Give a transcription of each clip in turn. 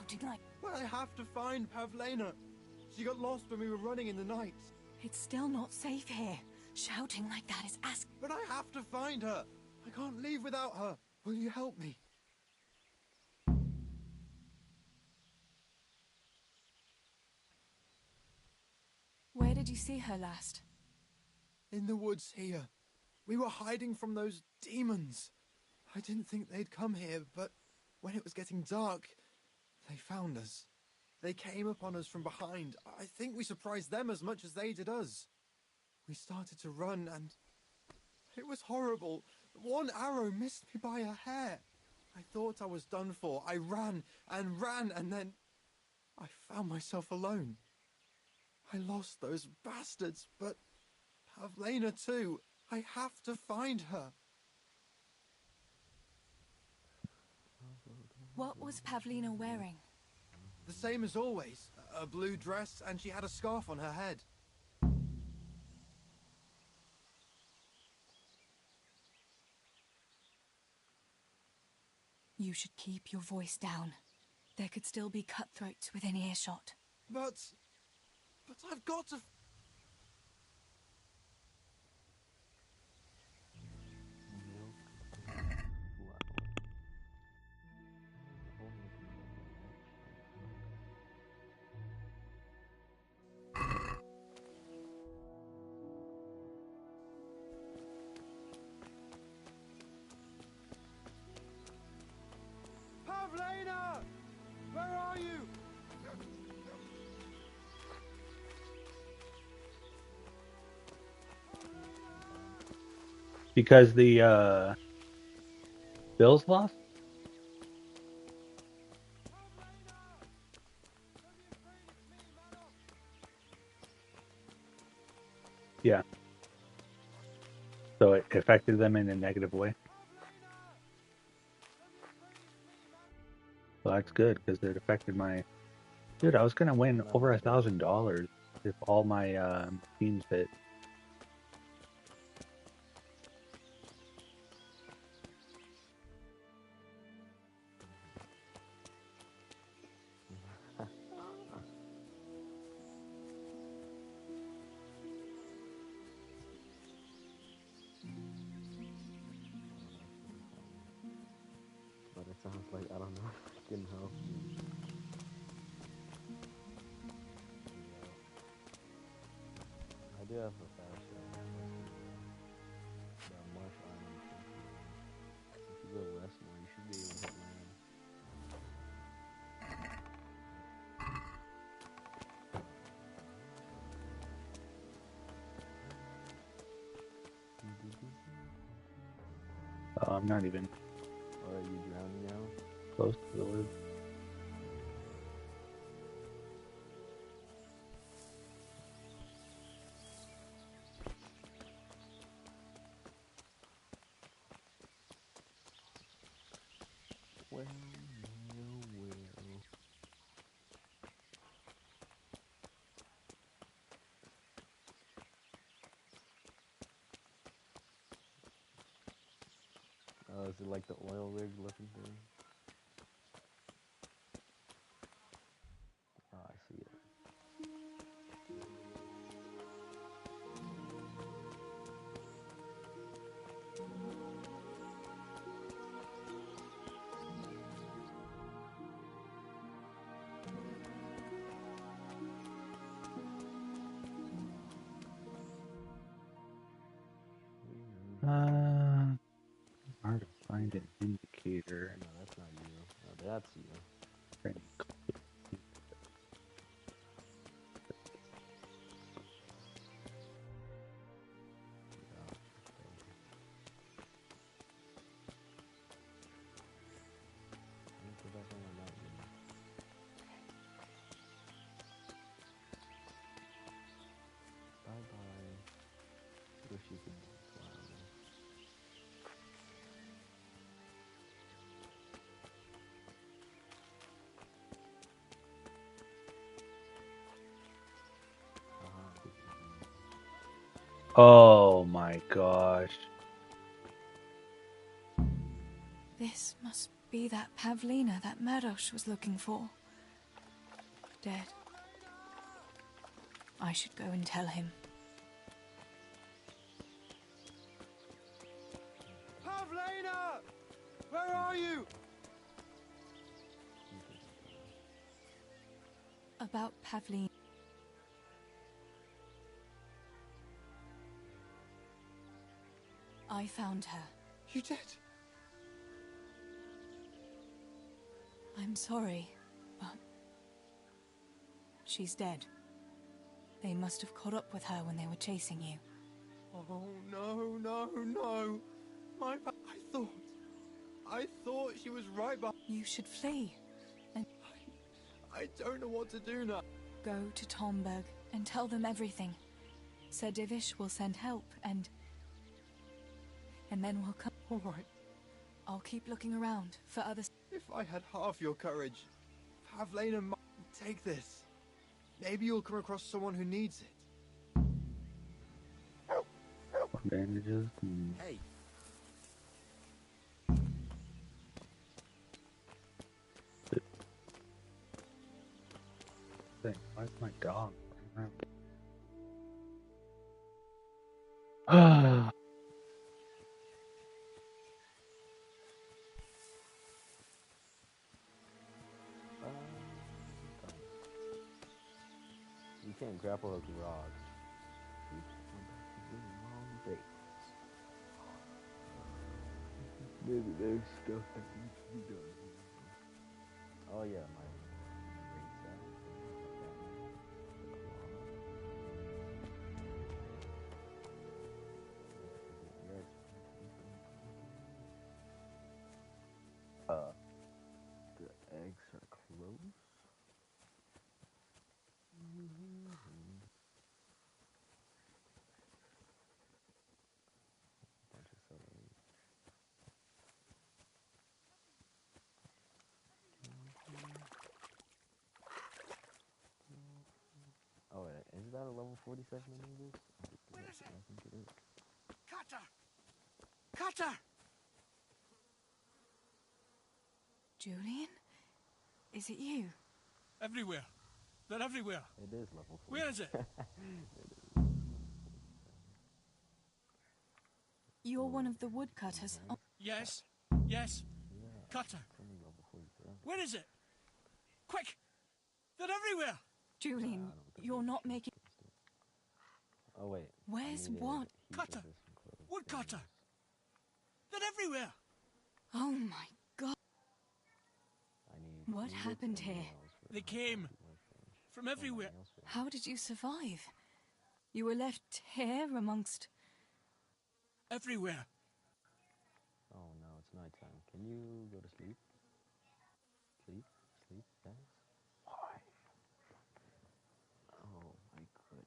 shouting like... But I have to find Pavlena. She got lost when we were running in the night. It's still not safe here. Shouting like that is ask... But I have to find her. I can't leave without her. Will you help me? Where did you see her last? In the woods here. We were hiding from those demons. I didn't think they'd come here, but when it was getting dark, they found us. They came upon us from behind. I think we surprised them as much as they did us. We started to run, and it was horrible. One arrow missed me by a hair. I thought I was done for. I ran, and then I found myself alone. I lost those bastards, but Pavlena too. I have to find her. What was Pavlena wearing? The same as always. A blue dress, and she had a scarf on her head. You should keep your voice down. There could still be cutthroats within earshot. But I've got to... Pavlena! Where are you? Because the Bills lost? Yeah. So it affected them in a negative way. Well, that's good because it affected my... Dude, I was going to win over $1,000 if all my teams hit. But it sounds like, I don't know, it didn't help. I do have a fast shot. That marsh island. If you go west more, you should be able to hit land. I'm not even Or are you drowning now? close to the woods. Well. Oh, is it like the oil rig looking thing? Oh, I see it. Hard to find an indicator. No, that's not you. No, that's you. Trying to click. Bye-bye. Wish you could fly. Oh my gosh. This must be that Pavlena that Meadows was looking for. Dead. I should go and tell him. Pavlena! Where are you? About Pavleen. I found her. You did? I'm sorry, but she's dead. They must have caught up with her when they were chasing you. Oh, no, no, no. I thought she was right behind. You should flee and I don't know what to do now. go to Tomberg and tell them everything. Sir Divish will send help and then we'll come. All right. I'll keep looking around for others. If I had half your courage, Pavlena might take this. Maybe you'll come across someone who needs it. Bandages. Hey. Why's my dog running around? You can't grapple hook rocks. Maybe there's stuff that needs to be done. Oh yeah, my great sound. The eggs are close. Bunch of celery. Oh, is that a level 47 in English? Where is it? I think it is. Cutter! Cutter! Julian? Is it you? Everywhere. They're everywhere. It is level 47. Where is it? You're one of the woodcutters. Oh, Yes. Yes. Yeah, Cutter. it's only level 47. Where is it? Quick! They're everywhere! Julian, you're not making... Oh wait. I Where's needed what? heat Cutter. resistant clothes. Woodcutter. They're everywhere! Oh my god. I need What ingots happened and here? nails for They my came workbench. from For my everywhere. nails for- How did you survive? You were left here amongst... Everywhere. Oh no, it's nighttime. Can you go to sleep? Sleep? Sleep, guys? Why? Oh my god.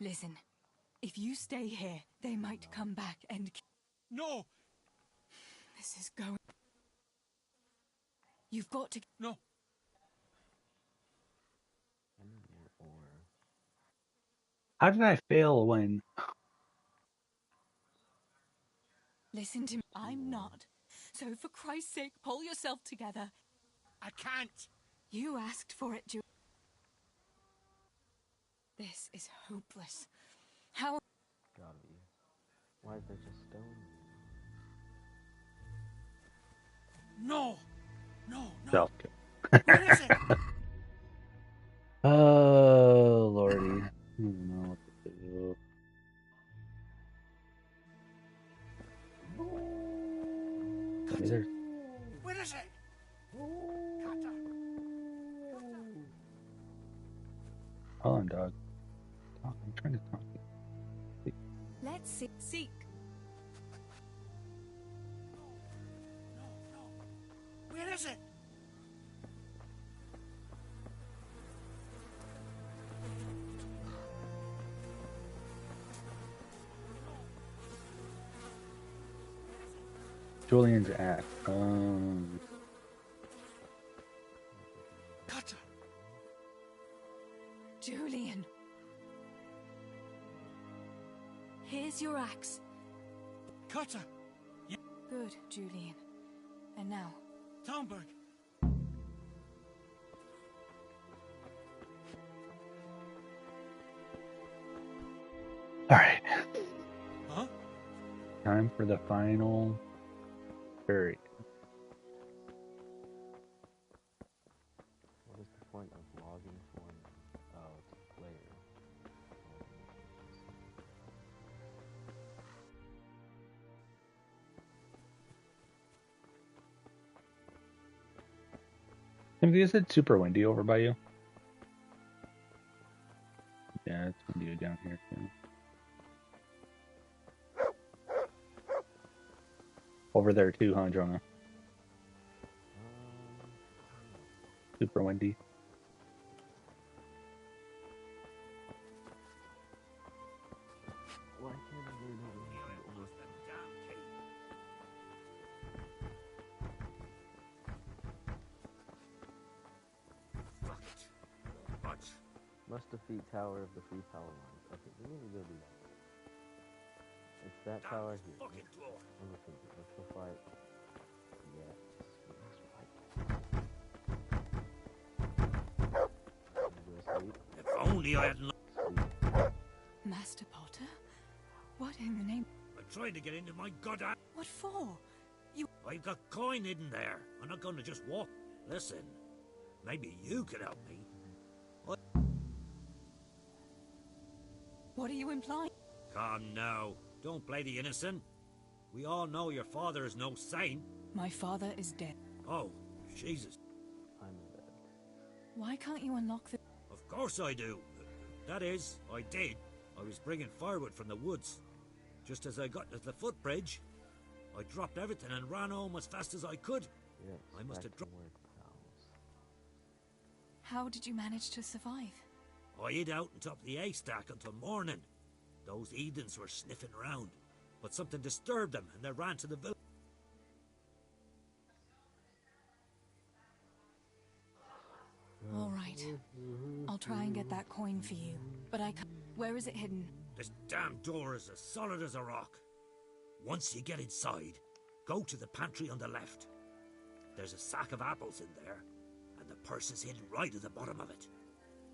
Listen, if you stay here, they might come back and... No! This is going... You've got to... No! I need more ore. How did I fail when... Listen to me. I'm not. So for Christ's sake, pull yourself together. I can't! You asked for it, Julian. This is hopeless. How... Gotta be. Why is there just stone? No! No, no! Self-kill. Where is it? Oh, lordy. I don't know what to do. There's... Where is it? Cutter. Hold on, dog. Talk. I'm trying to talk to you. Let's seek. No, no. Where is it? Julian's act. Cutter. Julian. Here's your axe. Cutter. Good, Julian. And now, Talmberg. Alright, Huh? time for the final period. What is the point of logging for player? Timothy, is it super windy over by you? Yeah, it's windy down here too. Over there too, huh, Jonah? Super windy. Why can't I learn how to over? Fuck it. Watch. Must defeat Tower of the Free Power Lines. Okay, we need to go do that. It's that tower here. Fucking door. Let me think. Let's go fight. Yes. Let's fight. Sleep. If only I hadn't. Sleep. Master Potter? What in the name? I tried to get into my goddamn. What for? I've got coin hidden there. I'm not going to just walk. Listen, maybe you could help me. What are you implying? Come now. Don't play the innocent. We all know your father is no saint. My father is dead. Oh, Jesus. I'm in bed. Why can't you unlock the... Of course I do. That is, I did. I was bringing firewood from the woods. Just as I got to the footbridge, I dropped everything and ran home as fast as I could. Yes, I must have back to dropped. work, pals. How did you manage to survive? I hid out on top of the haystack until morning. Those heathens were sniffing around, but something disturbed them and they ran to the village. All right. I'll try and get that coin for you. But I can't... Where is it hidden? This damn door is as solid as a rock. Once you get inside, go to the pantry on the left. There's a sack of apples in there, and the purse is hidden right at the bottom of it.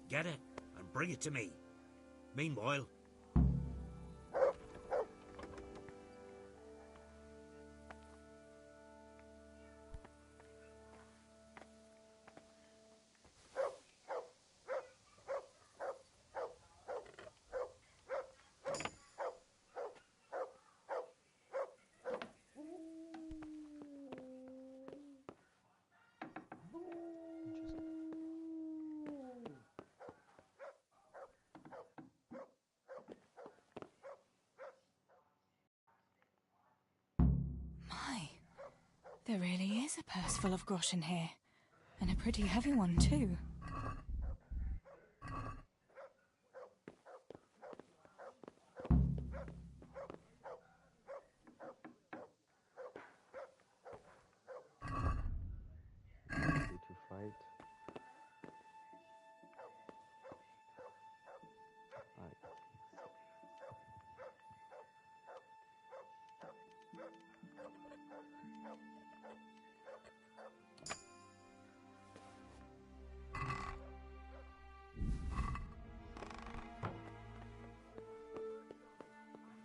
Get it and bring it to me. Meanwhile, My, there really is a purse full of groschen here. And a pretty heavy one, too. Ready to fight. Alright.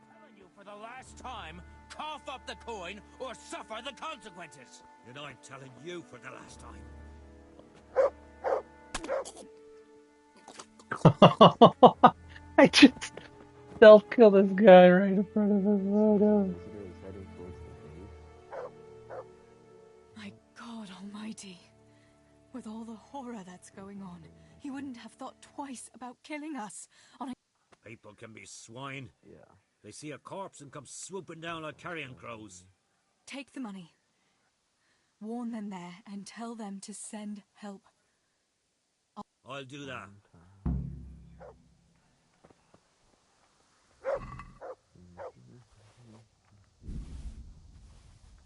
telling you for the last time, cough up the coin or suffer the consequences. And I'm telling you for the last time. I just self-kill this guy right in front of his photo. Visitor is heading towards the base. My God almighty. With all the horror that's going on, he wouldn't have thought twice about killing us on a... People can be swine. Yeah. They see a corpse and come swooping down like carrion crows. Take the money. Warn them there and tell them to send help. I'll do that.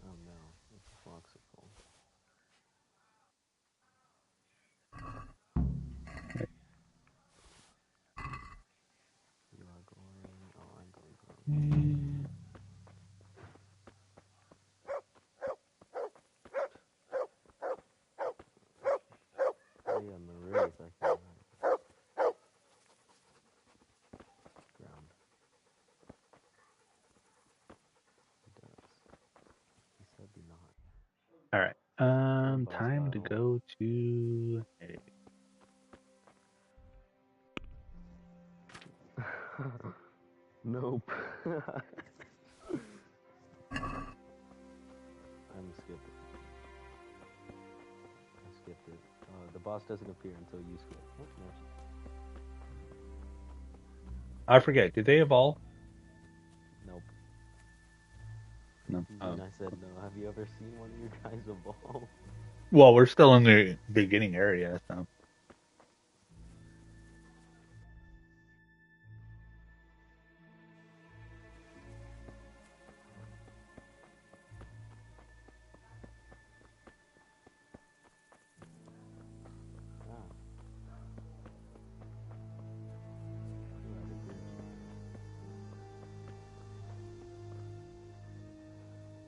Oh no, it's a foxicle. You are going. Oh, I'm going. Oh yeah, Marie is actually right. go to... Nope. I'm skip it. I skipped it. The boss doesn't appear until you skip. Oh, no. I forget. Did they evolve? Nope. No. And I said no. Have you ever seen one of your guys evolve? Well, we're still in the beginning area, so.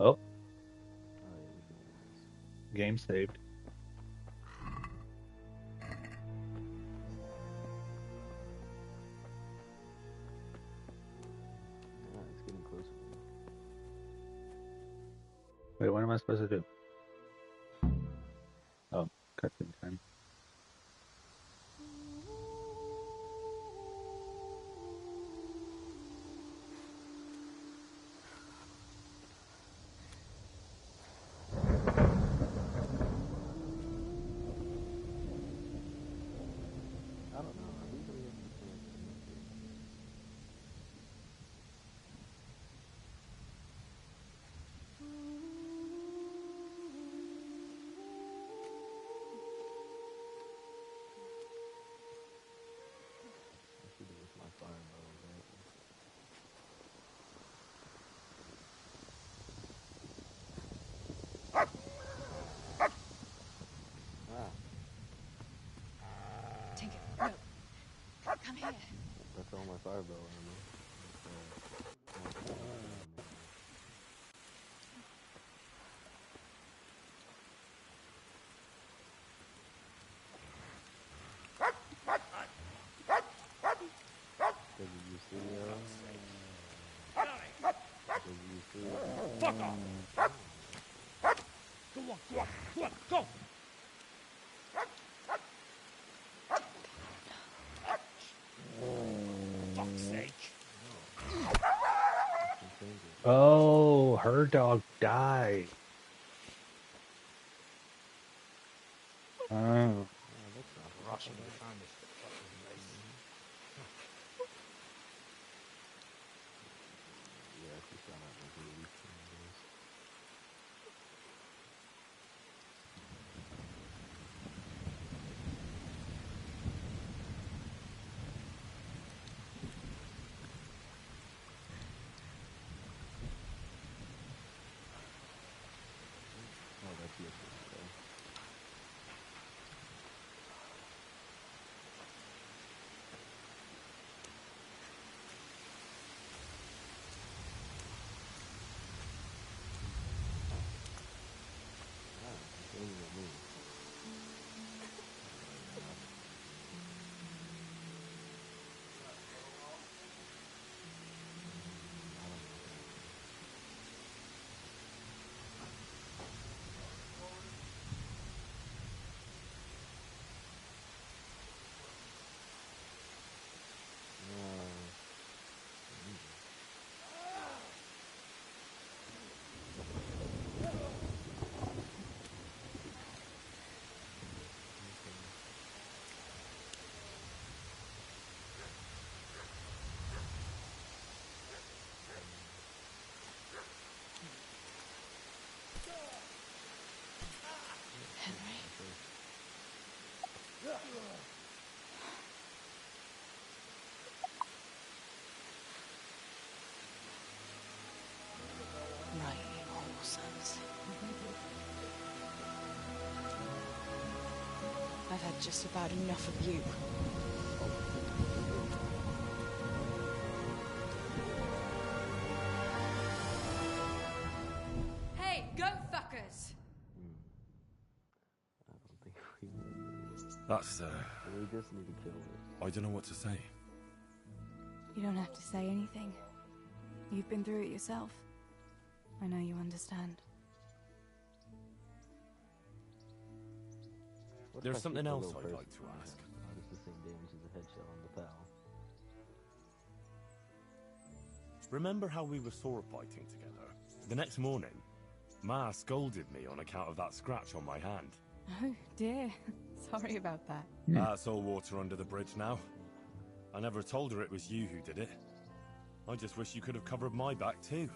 Oh, game saved. It's getting closer. Wait, what am I supposed to do? Oh, cutscene time. I don't know. Are we really up to play? I should do with my fireball, right? Tinker, no. Come here. That's all my fireball armor. Fuck off! Go on, go on, go on, go! Fuck's sake. Oh, her dog died. Oh. Rushing to find this fucking place. Yeah, if you saw that movie. Oh, that's useless. Henry. Right, you horses. I've had just about enough of you. Hey, go fuckers! I don't think we will. That's, We just need to kill it. I don't know what to say. You don't have to say anything. You've been through it yourself. I know you understand. What if There's I something shoot the else little I'd person like to in the ask. head? How does the same damage as a headshot on the pal? Remember how we were sword fighting together? The next morning, Ma scolded me on account of that scratch on my hand. Oh, dear. Sorry about that. That's all water under the bridge now. I never told her it was you who did it. I just wish you could have covered my back too.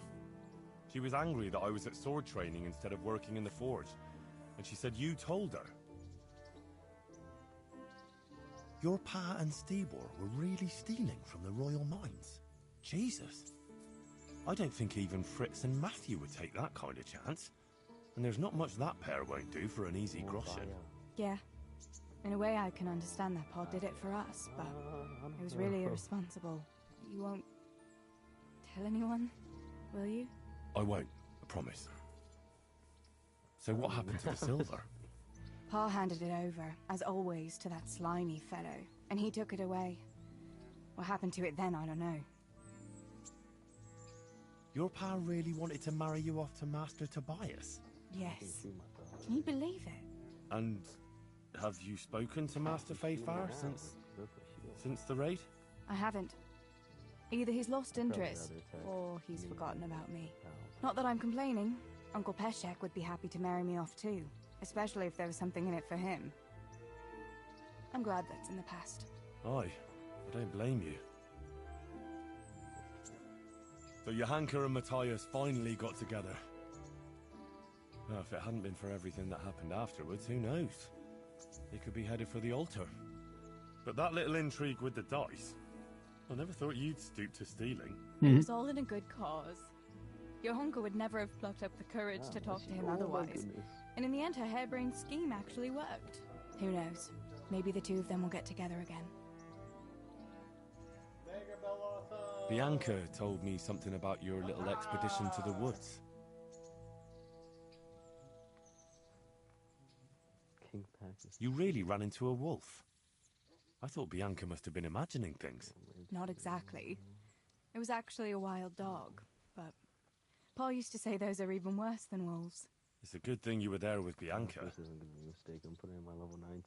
She was angry that I was at sword training instead of working in the forge, and she said you told her. Your pa and Stibor were really stealing from the royal mines? Jesus. I don't think even Fritz and Matthew would take that kind of chance. And there's not much that pair won't do for an easy groschen. Yeah. In a way, I can understand that Pa did it for us, but it was really irresponsible. You won't tell anyone, will you? I won't, I promise. So what happened to the silver? Pa handed it over, as always, to that slimy fellow, and he took it away. What happened to it then, I don't know. Your pa really wanted to marry you off to Master Tobias? Yes. Can you believe it? And have you spoken to Master Ps5 since the raid? I haven't. Either he's lost interest, or he's forgotten about me. Not that I'm complaining. Uncle Peshek would be happy to marry me off too, especially if there was something in it for him. I'm glad that's in the past. Aye, I don't blame you. So Johanka and Matthias finally got together. Well, if it hadn't been for everything that happened afterwards, who knows? They could be headed for the altar. But that little intrigue with the dice, I never thought you'd stoop to stealing. It was all in a good cause. Your uncle would never have plucked up the courage to talk to him otherwise. And in the end, her harebrained scheme actually worked. Who knows? Maybe the two of them will get together again. Bianca told me something about your little expedition to the woods. King Packers. You really ran into a wolf. I thought Bianca must have been imagining things. Not exactly. It was actually a wild dog, but Pa used to say those are even worse than wolves. It's a good thing you were there with Bianca. This isn't gonna be a mistake. I'm putting in my level 19.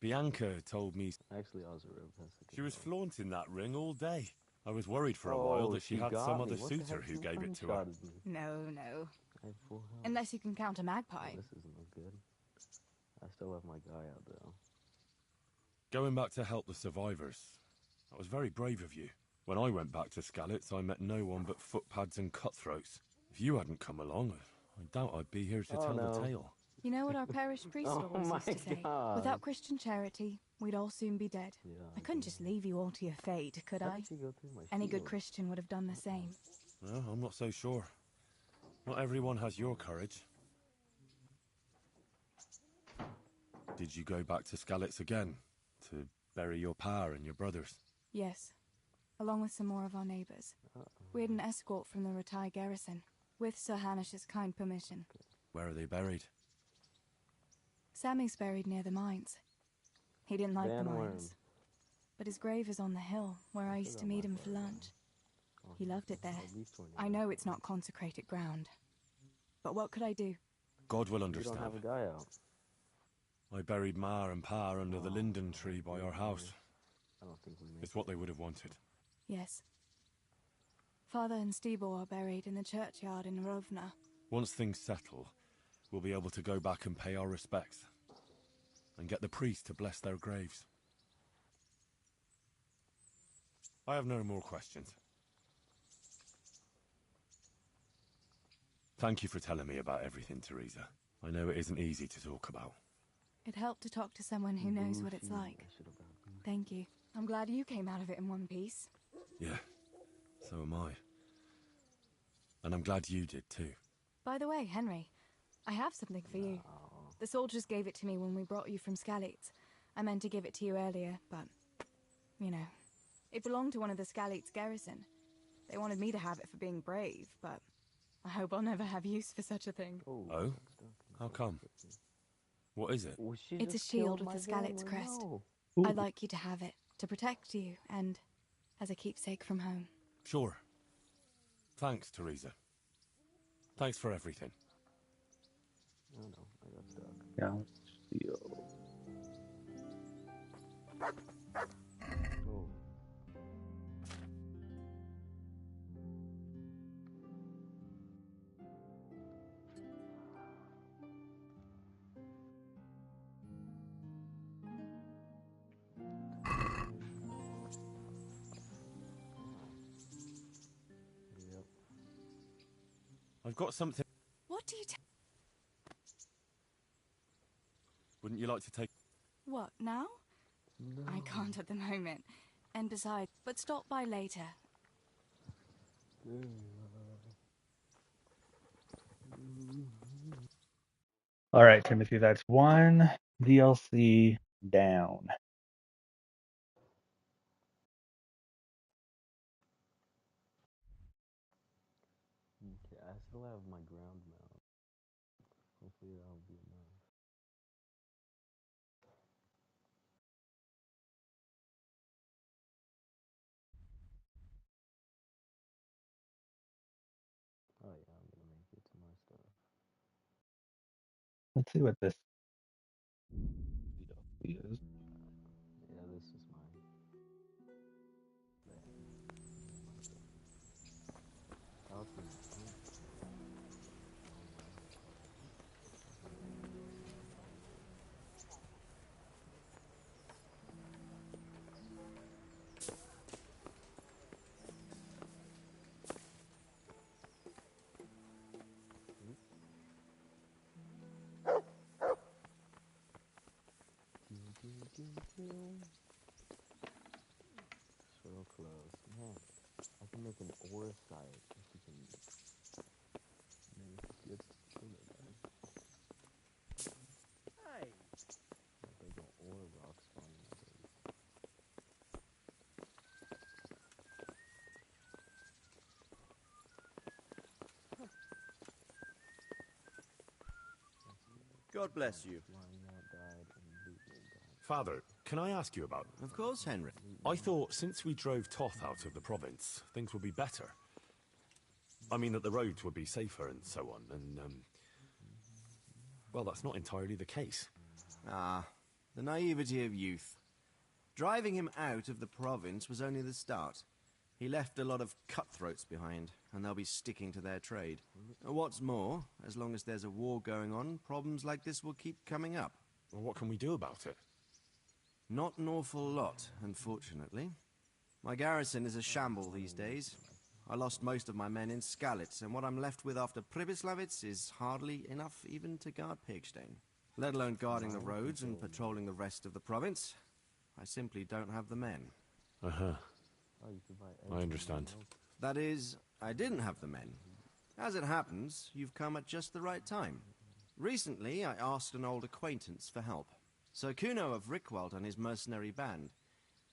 Bianca told me Actually, Ozarov has to she was go. flaunting that ring all day. I was worried for a while that she had got some me. other What the suitor heck? who You gave it to her. one-shotted me. No. I have full health. Unless you can count a magpie. This isn't look good. I still have my guy out though. Going back to help the survivors. That was very brave of you. When I went back to Skalitz, I met no one but footpads and cutthroats. If you hadn't come along, I doubt I'd be here to tell the tale. You know what our parish priest Oh always my used to say? God. Without Christian charity, we'd all soon be dead. Yeah, I couldn't just leave you all to your fate, could How I? did she go through my Any good shield? Christian would have done the same. Well, I'm not so sure. Not everyone has your courage. Did you go back to Skalitz again? To bury your pa and your brothers? Yes, along with some more of our neighbours. We had an escort from the Ratai garrison, with Sir Hanish's kind permission. Where are they buried? Sammy's buried near the mines. He didn't like the Van Worm. mines, but his grave is on the hill where I used to meet him for lunch. He loved it there. At least 20. I know it's not consecrated ground, but what could I do? God will You understand. don't have a guy out. I buried Ma and Pa under the linden tree by our house. I don't think we made It's what they would have wanted. Yes. Father and Stibor are buried in the churchyard in Rovna. Once things settle, we'll be able to go back and pay our respects. And get the priest to bless their graves. I have no more questions. Thank you for telling me about everything, Teresa. I know it isn't easy to talk about. It helped to talk to someone who knows what it's like. I should have gotten. Thank you. I'm glad you came out of it in one piece. Yeah, so am I. And I'm glad you did too. By the way, Henry, I have something for you. The soldiers gave it to me when we brought you from Skalitz. I meant to give it to you earlier, but, you know, it belonged to one of the Skalitz garrison. They wanted me to have it for being brave, but I hope I'll never have use for such a thing. Oh? How come? What is it? Well, she It's a just shield killed with the my Skalitz family, crest. no. I'd like you to have it, to protect you, and as a keepsake from home. Sure. Thanks, Teresa. Thanks for everything. Oh no, I got stuck. Yeah, deal. Oh. Yep. I've got something. What do you Wouldn't you like to take? What, now? No. I can't at the moment. And besides, but stop by later. All right, Timothy, that's one DLC down. Okay, I still have my ground mount. Hopefully that'll be enough. Oh yeah, I'm gonna make it to my stuff. Let's see what this DLC is. Yeah, this is mine. How can so close. Man, I can make an ore site if we can manage to get to it, guys. Hey, Like I got ore rock spawning base. God bless you. Flying out died and Loot died. Father, can I ask you about? Of course, Henry. I thought since we drove Toth out of the province, things would be better. I mean that the roads would be safer and so on, and well, that's not entirely the case. Ah, the naivety of youth. Driving him out of the province was only the start. He left a lot of cutthroats behind, and they'll be sticking to their trade. What's more, as long as there's a war going on, problems like this will keep coming up. Well, what can we do about it? Not an awful lot, unfortunately. My garrison is a shamble these days. I lost most of my men in Skalitz, and what I'm left with after Pribyslavitz is hardly enough even to guard Pigstein. Let alone guarding the roads and patrolling the rest of the province. I simply don't have the men. Uh-huh. Oh, you can buy I understand. That is, I didn't have the men. As it happens, you've come at just the right time. Recently, I asked an old acquaintance for help. Sir Kuno of Rickwald and his mercenary band.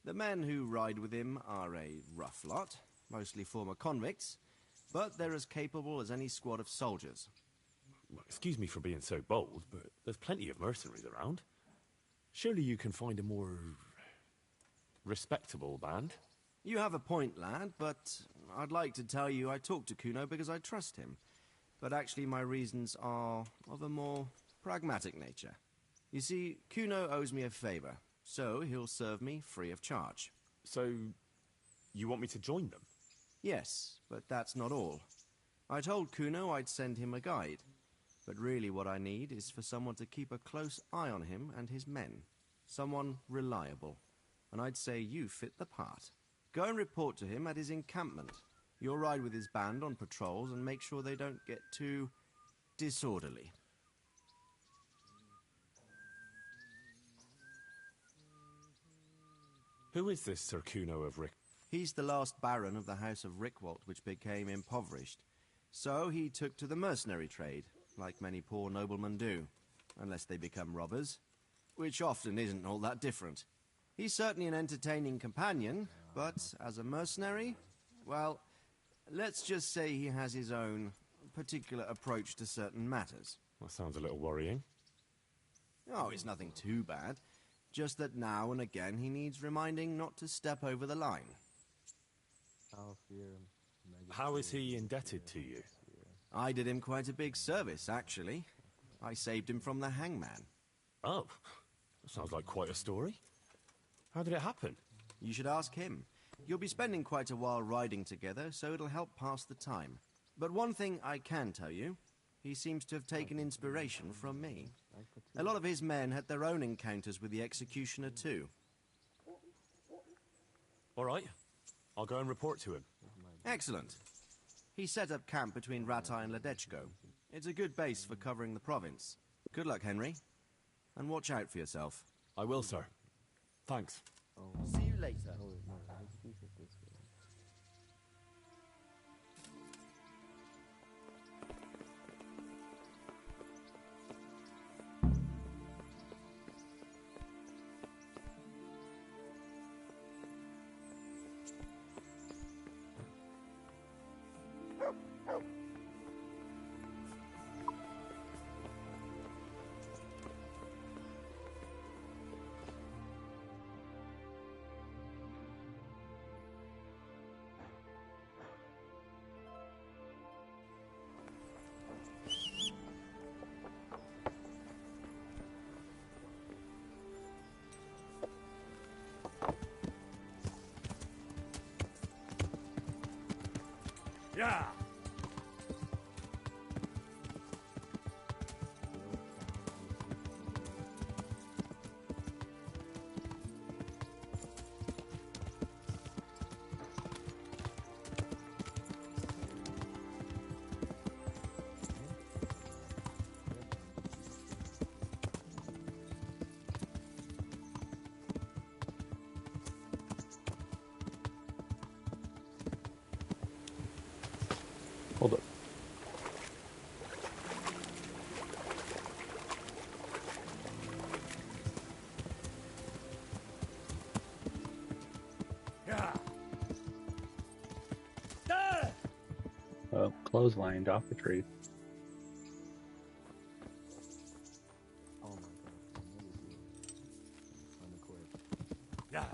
The men who ride with him are a rough lot, mostly former convicts, but they're as capable as any squad of soldiers. Well, excuse me for being so bold, but there's plenty of mercenaries around. Surely you can find a more respectable band? You have a point, lad, but I'd like to tell you I talked to Kuno because I trust him. But actually my reasons are of a more pragmatic nature. You see, Kuno owes me a favor, so he'll serve me free of charge. So, you want me to join them? Yes, but that's not all. I told Kuno I'd send him a guide, but really what I need is for someone to keep a close eye on him and his men. Someone reliable. And I'd say you fit the part. Go and report to him at his encampment. You'll ride with his band on patrols and make sure they don't get too disorderly. Who is this Sir Kuno of Rick? He's the last baron of the House of Rickwalt, which became impoverished. So he took to the mercenary trade, like many poor noblemen do, unless they become robbers, which often isn't all that different. He's certainly an entertaining companion, but as a mercenary, well, let's just say he has his own particular approach to certain matters. That sounds a little worrying. Oh, it's nothing too bad. Just that now and again he needs reminding not to step over the line. How is he indebted to you? I did him quite a big service, actually. I saved him from the hangman. Oh, that sounds like quite a story. How did it happen? You should ask him. You'll be spending quite a while riding together, so it'll help pass the time. But one thing I can tell you, he seems to have taken inspiration from me. A lot of his men had their own encounters with the executioner too. All right, I'll go and report to him. Excellent. He set up camp between Ratai and Ledechko. It's a good base for covering the province. Good luck, Henry. And watch out for yourself. I will, sir. Thanks. See you later. Yeah! Hold up. Yeah! Clotheslined off the tree. Oh my god. On the court. Yeah!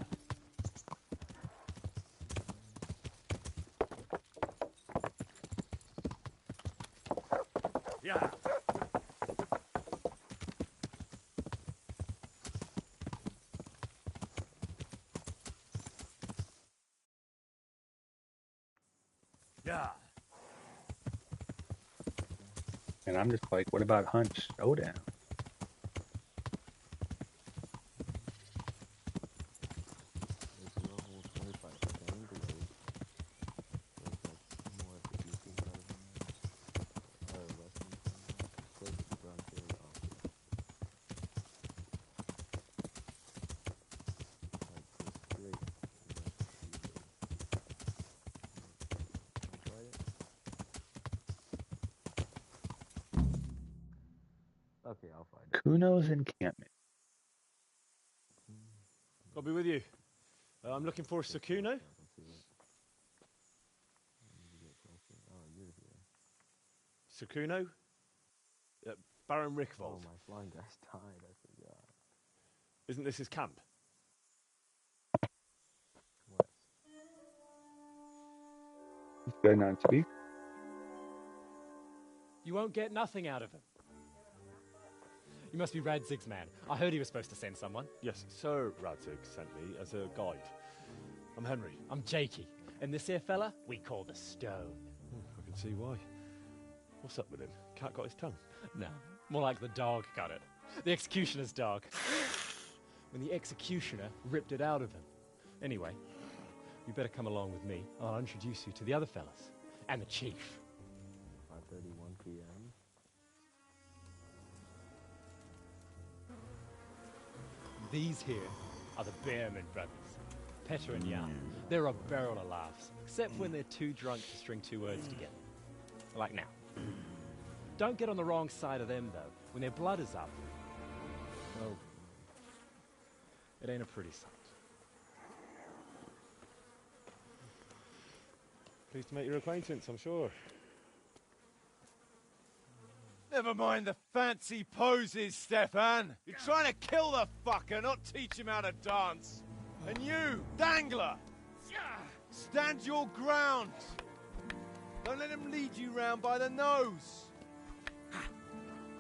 Yeah! Yeah! And I'm just like, what about Hunt Showdown? There's no whole 25 angle. That's more of the DC side of the or wrestling. Close to the Bronx area off. Like just straight. Try it. Okay, I'll find it. Kuno's encampment. I'll be with you. I'm looking for Sakuno. I can see it. I need to get closer. Oh, you're here. Sakuno? Baron Oh, Rickvold. my flying guy's died. I forgot. Isn't this his camp? What? He's good not to speak. You won't get nothing out of him. You must be Radzig's man. I heard he was supposed to send someone. Yes, Sir Radzig sent me as a guide. I'm Henry. I'm Jakey. And this here fella, we call the Stone. I can see why. What's up with him? Cat got his tongue. No, more like the dog got it. The executioner's dog. When the executioner ripped it out of him. Anyway, you better come along with me. I'll introduce you to the other fellas. And the chief. 5:31 p.m. These here are the Bearman brothers. Petter and Jan. They're a barrel of laughs. Except when they're too drunk to string two words together. Like now. Don't get on the wrong side of them, though. When their blood is up, well, it ain't a pretty sight. Pleased to make your acquaintance, I'm sure. Never mind the fancy poses, Stefan. You're trying to kill the fucker, not teach him how to dance. And you, Dangler, stand your ground. Don't let him lead you round by the nose.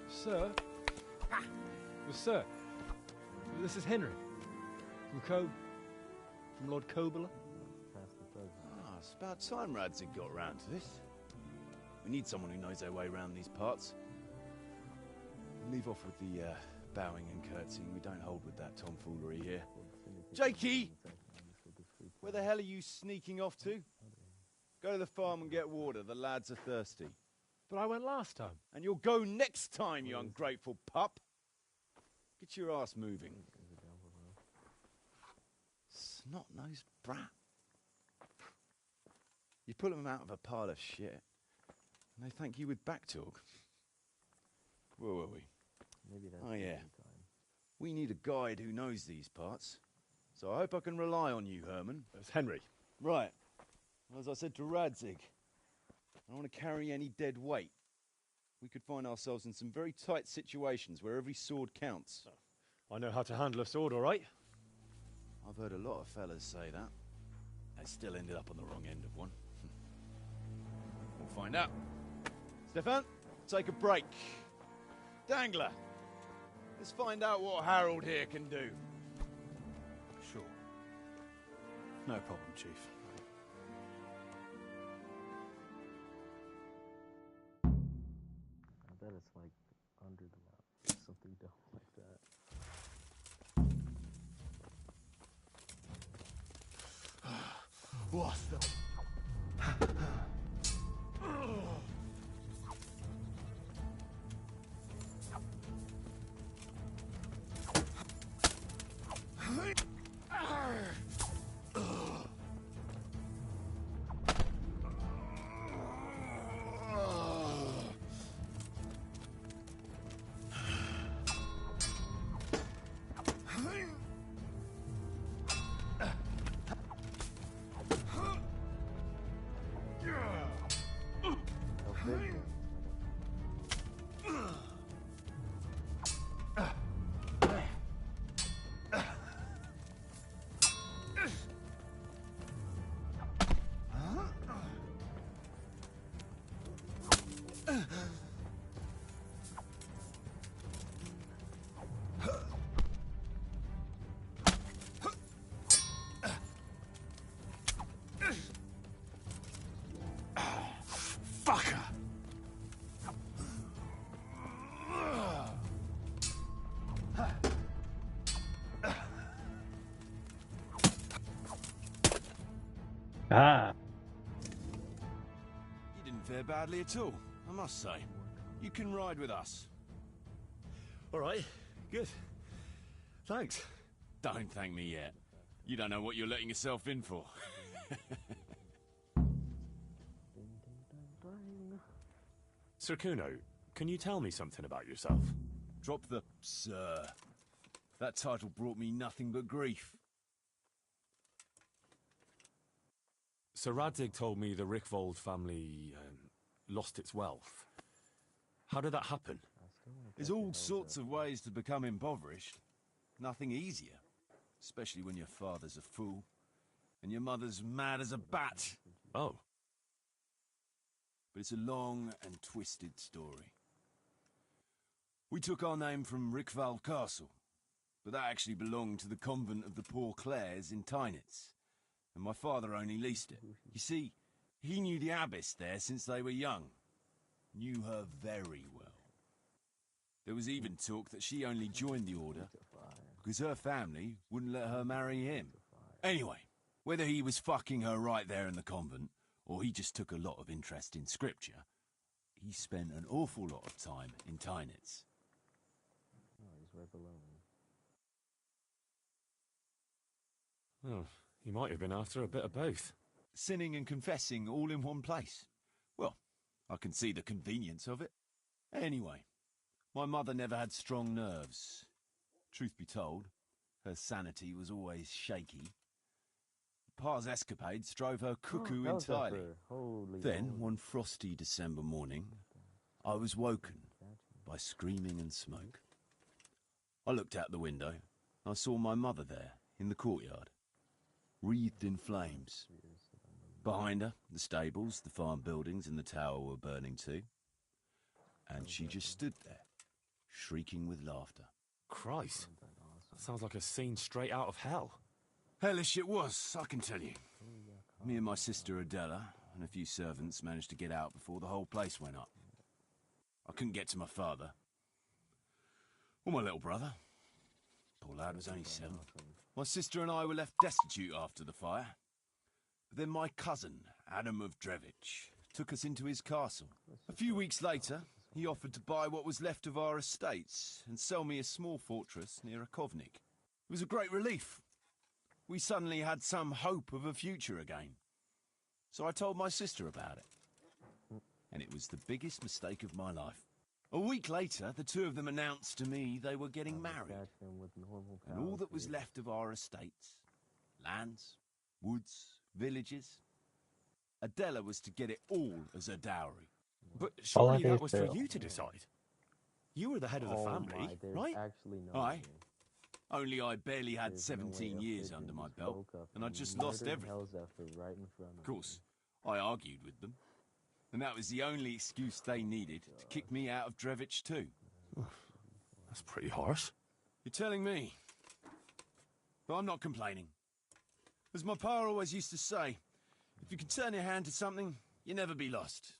Sir? Well, sir, This is Henry. From Lord Kobler. Ah, it's about time Radzig got round to this. We need someone who knows their way around these parts. Leave off with the bowing and curtsying. We don't hold with that tomfoolery here. Jakey! Where the hell are you sneaking off to? Go to the farm and get water. The lads are thirsty. But I went last time. And you'll go next time, you ungrateful pup. Get your ass moving. Snot-nosed brat. You pull them out of a pile of shit, and they thank you with back talk. Where were we? Maybe that's Oh, yeah. time. We need a guide who knows these parts. So I hope I can rely on you, Herman. It's Henry. Right. As I said to Radzig, I don't want to carry any dead weight. We could find ourselves in some very tight situations where every sword counts. I know how to handle a sword, all right? I've heard a lot of fellas say that. They still ended up on the wrong end of one. We'll find out. Stefan, take a break. Dangler, let's find out what Harold here can do. Sure. No problem, Chief. I bet it's like under the map. Something dumb like that. What the? Fucker! Ah, You didn't fare badly at all, I must say. You can ride with us. All right, good. Thanks. Don't thank me yet. You don't know what you're letting yourself in for. Sir Kuno, can you tell me something about yourself? Drop the sir. That title brought me nothing but grief. Sir Radzig told me the Rickvold family lost its wealth. How did that happen? There's all sorts of ways to become impoverished. Nothing easier. Especially when your father's a fool. And your mother's mad as a bat. Oh. But it's a long and twisted story. We took our name from Rickvald Castle. But that actually belonged to the convent of the Poor Clares in Tynitz. And my father only leased it. You see, he knew the abbess there since they were young. Knew her very well. There was even talk that she only joined the order because her family wouldn't let her marry him. Anyway, whether he was fucking her right there in the convent, or he just took a lot of interest in scripture, he spent an awful lot of time in Tynitz. Oh, he's right below me. Oh, he might have been after a bit of both. Sinning and confessing all in one place. Well, I can see the convenience of it. Anyway, my mother never had strong nerves. Truth be told, her sanity was always shaky. Pa's escapades drove her cuckoo entirely. Then, one frosty December morning, I was woken by screaming and smoke. I looked out the window. I saw my mother there, in the courtyard, wreathed in flames. Behind her, the stables, the farm buildings and the tower were burning too. And she just stood there, shrieking with laughter. Christ. Sounds like a scene straight out of hell. Hellish it was, I can tell you. Me and my sister Adela and a few servants managed to get out before the whole place went up. I couldn't get to my father. Or my little brother. Poor lad was only 7. My sister and I were left destitute after the fire. But then my cousin, Adam of Drevich, took us into his castle. A few weeks later, he offered to buy what was left of our estates and sell me a small fortress near Akovnik. It was a great relief. We suddenly had some hope of a future again. So I told my sister about it. And it was the biggest mistake of my life. A week later, the two of them announced to me they were getting married. And all that was left of our estates, lands, woods, villages, Adela was to get it all as a dowry. But surely that was for you to decide. You were the head of the family, right? Aye. Only I barely had 17 years under my belt, and I just lost everything. Of course, I argued with them, and that was the only excuse they needed to kick me out of Drevich too. That's pretty harsh. You're telling me. But I'm not complaining. As my pa always used to say, if you can turn your hand to something, you never be lost.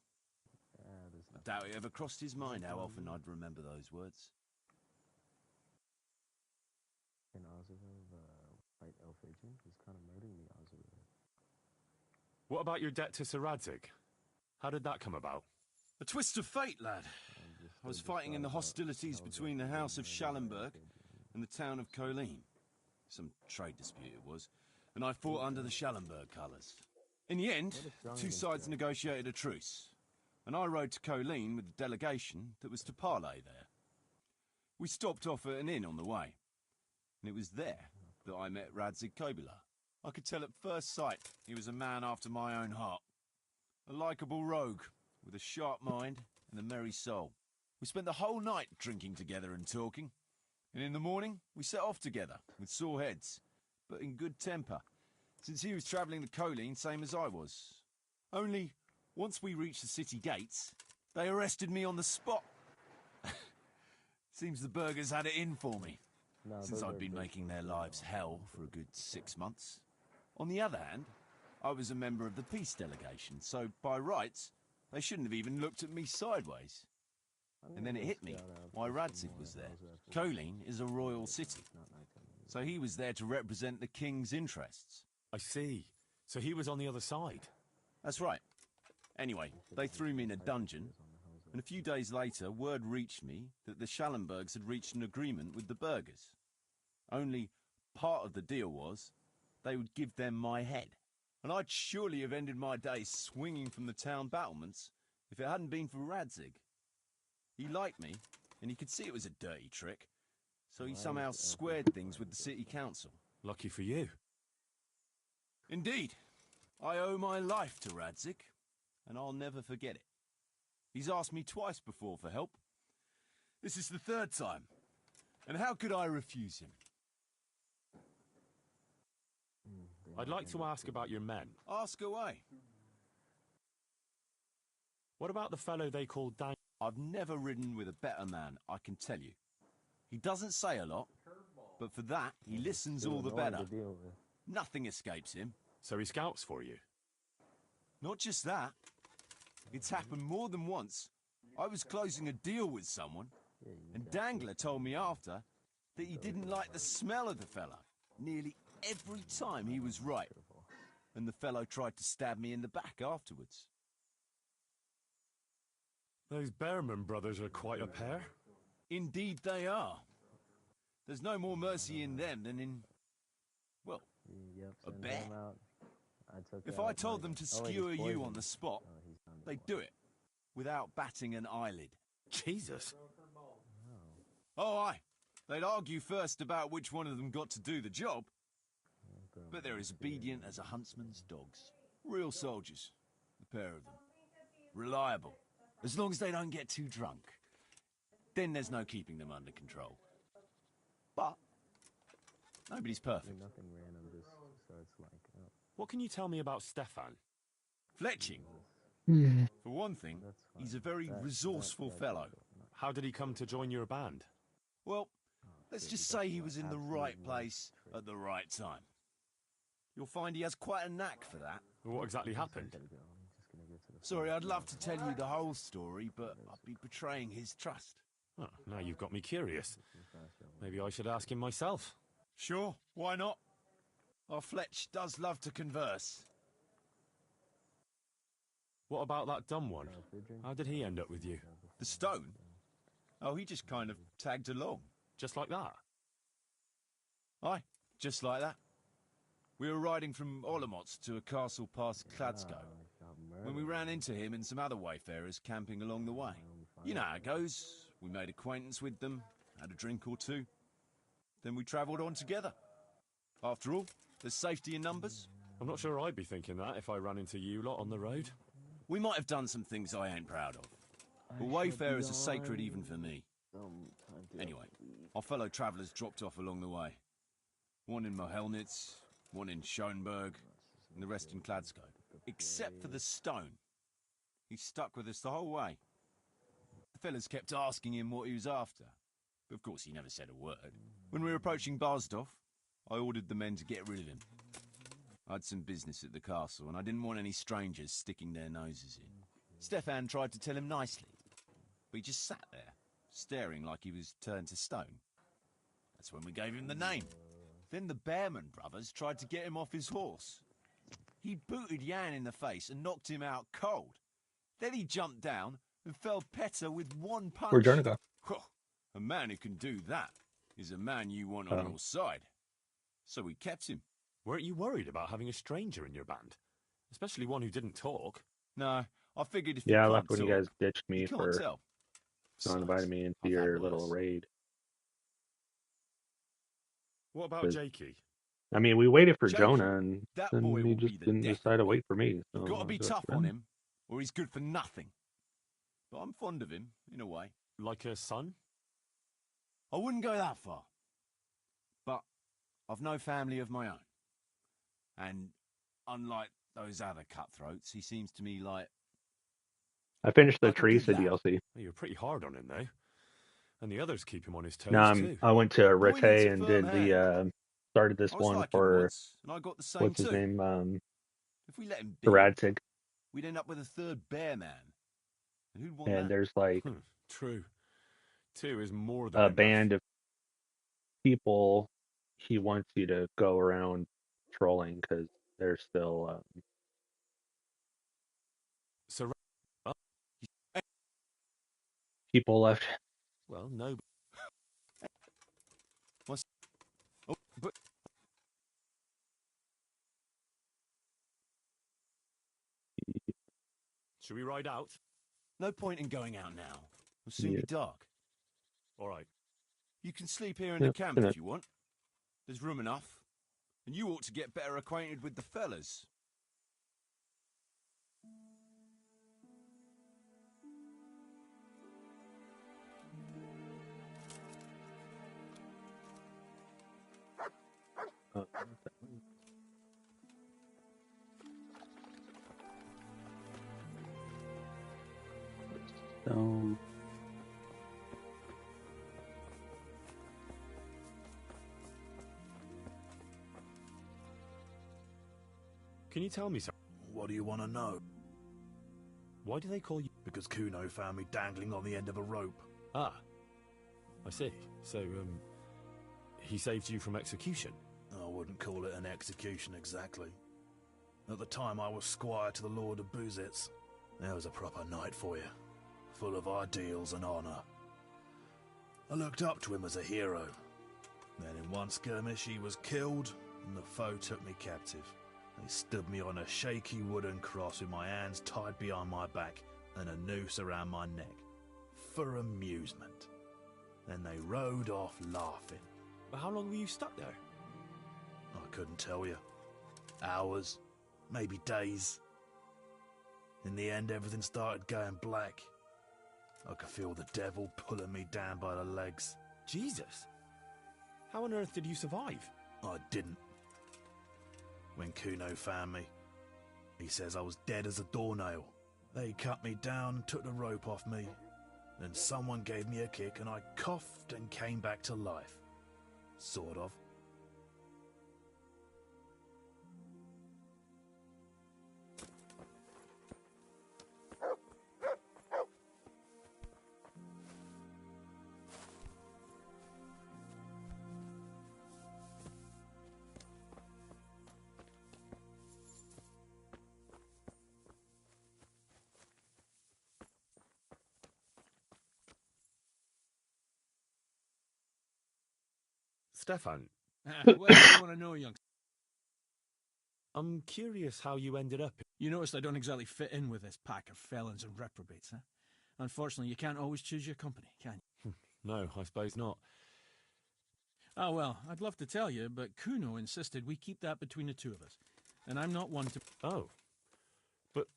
I doubt it ever crossed his mind how often I'd remember those words. What about your debt to Sir Radzig? How did that come about? A twist of fate, lad. I was fighting in the hostilities between the House of Schallenberg and the town of Colleen. Some trade dispute it was, and I fought under the Schallenberg colours. In the end, two sides negotiated a truce, and I rode to Colleen with the delegation that was to parley there. We stopped off at an inn on the way, and it was there that I met Radzig Kobyla. I could tell at first sight he was a man after my own heart. A likeable rogue, with a sharp mind and a merry soul. We spent the whole night drinking together and talking, and in the morning we set off together, with sore heads, but in good temper, since he was travelling to Colleen same as I was. Only, once we reached the city gates, they arrested me on the spot. Seems the burghers had it in for me, since I'd been making their lives hell for a good 6 months. On the other hand, I was a member of the peace delegation, so by rights, they shouldn't have even looked at me sideways. And then it hit me why Radzig was there. Colleen is a royal city, so he was there to represent the king's interests. I see. So he was on the other side. That's right. Anyway, they threw me in a dungeon, and a few days later, word reached me that the Schallenbergs had reached an agreement with the burghers. Only part of the deal was they would give them my head. And I'd surely have ended my days swinging from the town battlements if it hadn't been for Radzig. He liked me, and he could see it was a dirty trick, so he somehow squared things with the city council. Lucky for you. Indeed. I owe my life to Radzig, and I'll never forget it. He's asked me twice before for help. This is the 3rd time, and how could I refuse him? I'd like to ask about your men. Ask away. What about the fellow they call Dan? I've never ridden with a better man, I can tell you. He doesn't say a lot, but for that, he listens all the better. Nothing escapes him. So he scouts for you? Not just that. It's happened more than once. I was closing a deal with someone, and Dangler told me after that he didn't like the smell of the fella. Nearly every time he was right, and the fellow tried to stab me in the back afterwards. Those Behrman brothers are quite a pair. Indeed they are. There's no more mercy in them than in, well, a bear. If I told them to skewer you on the spot, they'd do it, without batting an eyelid. Jesus. Oh, aye. They'd argue first about which one of them got to do the job, but they're as obedient as a huntsman's dogs. Real soldiers, the pair of them. Reliable, as long as they don't get too drunk. Then there's no keeping them under control. But nobody's perfect. What can you tell me about Stefan? Fletching. For one thing, he's a very resourceful fellow. How did he come to join your band? Well, Let's just say he was in the right place at the right time. You'll find he has quite a knack for that. What exactly happened? Sorry, I'd love to tell you the whole story, but I'd be betraying his trust. Oh, now you've got me curious. Maybe I should ask him myself. Sure, why not? Our Fletch does love to converse. What about that dumb one? How did he end up with you? The stone? Oh, he just kind of tagged along. Just like that? Aye, just like that. We were riding from Olomouc to a castle past Kladsko, when we ran into him and some other wayfarers camping along the way. You know how it goes. We made acquaintance with them, had a drink or two. Then we travelled on together. After all, there's safety in numbers. I'm not sure I'd be thinking that if I ran into you lot on the road. We might have done some things I ain't proud of. But wayfarers are sacred even for me. Anyway, our fellow travellers dropped off along the way. One in Mohelnitz, one in Schoenberg, and the rest in Kladsko. Except for the stone. He stuck with us the whole way. The fellas kept asking him what he was after. But of course he never said a word. When we were approaching Barsdorf, I ordered the men to get rid of him. I had some business at the castle, and I didn't want any strangers sticking their noses in. Stefan tried to tell him nicely, but he just sat there, staring like he was turned to stone. That's when we gave him the name. Then the Bearman brothers tried to get him off his horse. He booted Jan in the face and knocked him out cold. Then he jumped down and felled Petter with one punch. Where'd Jonah go? A man who can do that is a man you want on your side. So we kept him. Weren't you worried about having a stranger in your band? Especially one who didn't talk? No, I figured if Yeah, I you left can't when you talk, guys ditched me you can't for tell. not inviting me into your little raid. What about Jakey? I mean, we waited for Jakey, Jonah, and that then boy he will just be the didn't death decide to of me. wait for me. So You've got to be that's tough good. on him, or he's good for nothing. But I'm fond of him, in a way. Like a son? I wouldn't go that far. But I've no family of my own. And unlike those other cutthroats, he seems to me like... I finished the like a good Teresa lad. DLC. You're pretty hard on him, though. And the others keep him on his toes, No, too. I went to Boy needs Rete a and firm did hand. the started this I was one like him for once, and I got the same what's his too. name? If we let him be, Radzik. we'd end up with a third bear man. And who'd want And that? there's like True. 2 is more than a enough. band of people he wants you to go around trolling because they're still So, people left. well, no. What's... Oh, but... Should we ride out? No point in going out now. It'll soon Yeah. be dark. All right. You can sleep here in the Yeah, camp gonna- if you want. There's room enough. And you ought to get better acquainted with the fellas. So Can you tell me something? What do you want to know? Why do they call you... Because Kuno found me dangling on the end of a rope. Ah. I see. So, he saved you from execution? I wouldn't call it an execution exactly. At the time I was squire to the Lord of Buzitz. That was a proper night for you. Full of ideals and honour. I looked up to him as a hero. Then in one skirmish he was killed, and the foe took me captive. They stood me on a shaky wooden cross with my hands tied behind my back and a noose around my neck. For amusement. Then they rode off laughing. But how long were you stuck there? I couldn't tell you. Hours, maybe days. In the end, everything started going black. I could feel the devil pulling me down by the legs. Jesus. How on earth did you survive? I didn't. When Kuno found me, he says I was dead as a doornail. They cut me down and took the rope off me. Then someone gave me a kick and I coughed and came back to life. Sort of. Stefan, What do you want to know, youngster? I'm curious how you ended up. You noticed I don't exactly fit in with this pack of felons and reprobates, huh? Unfortunately, you can't always choose your company, can you? No, I suppose not. Oh, well, I'd love to tell you, but Kuno insisted we keep that between the two of us. And I'm not one to... Oh. But,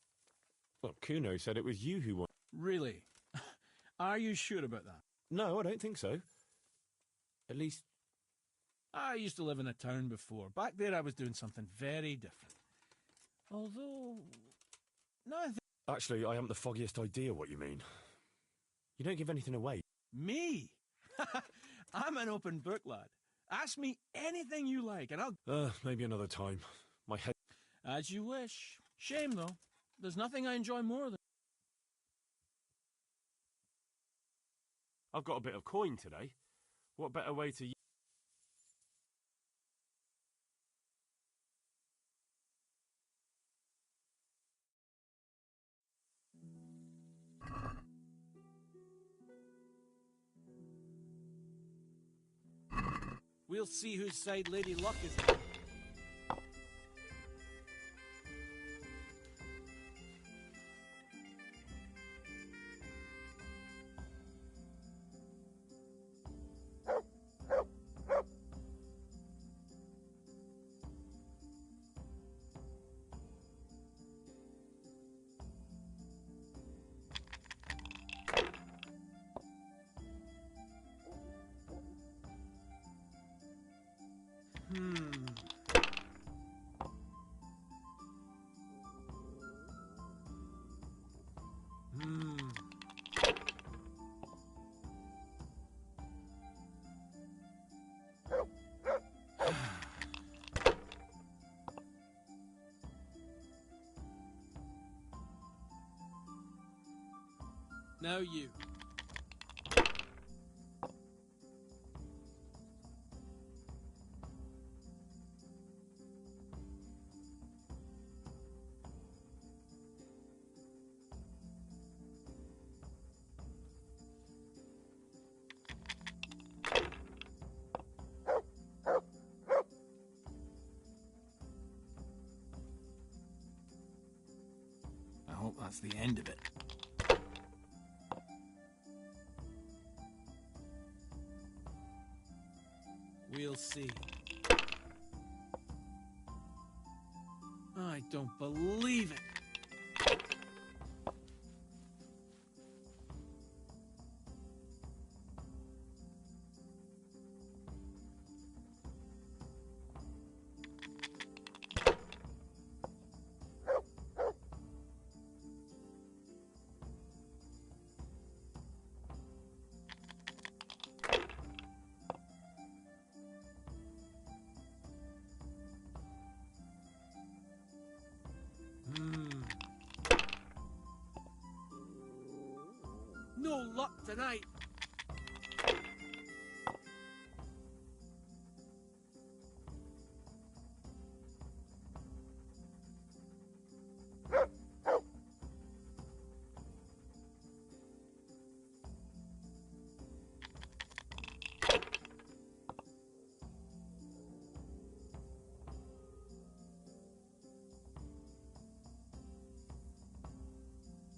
well, Kuno said it was you who won. Really? Are you sure about that? No, I don't think so. At least... I used to live in a town before. Back there I was doing something very different. Although... No, Actually, I haven't the foggiest idea what you mean. You don't give anything away. Me? I'm an open book, lad. Ask me anything you like, and I'll... Maybe another time. My head... As you wish. Shame, though. There's nothing I enjoy more than... I've got a bit of coin today. What better way to... We'll see whose side Lady Luck is on. Now you. I hope that's the end of it. We'll see. I don't believe it. No luck tonight.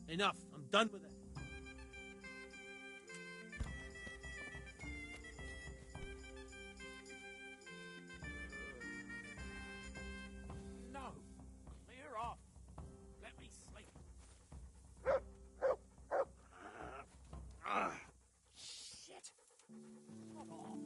Enough. I'm done with it. No. Clear off. Let me sleep. Shit. Fuck off.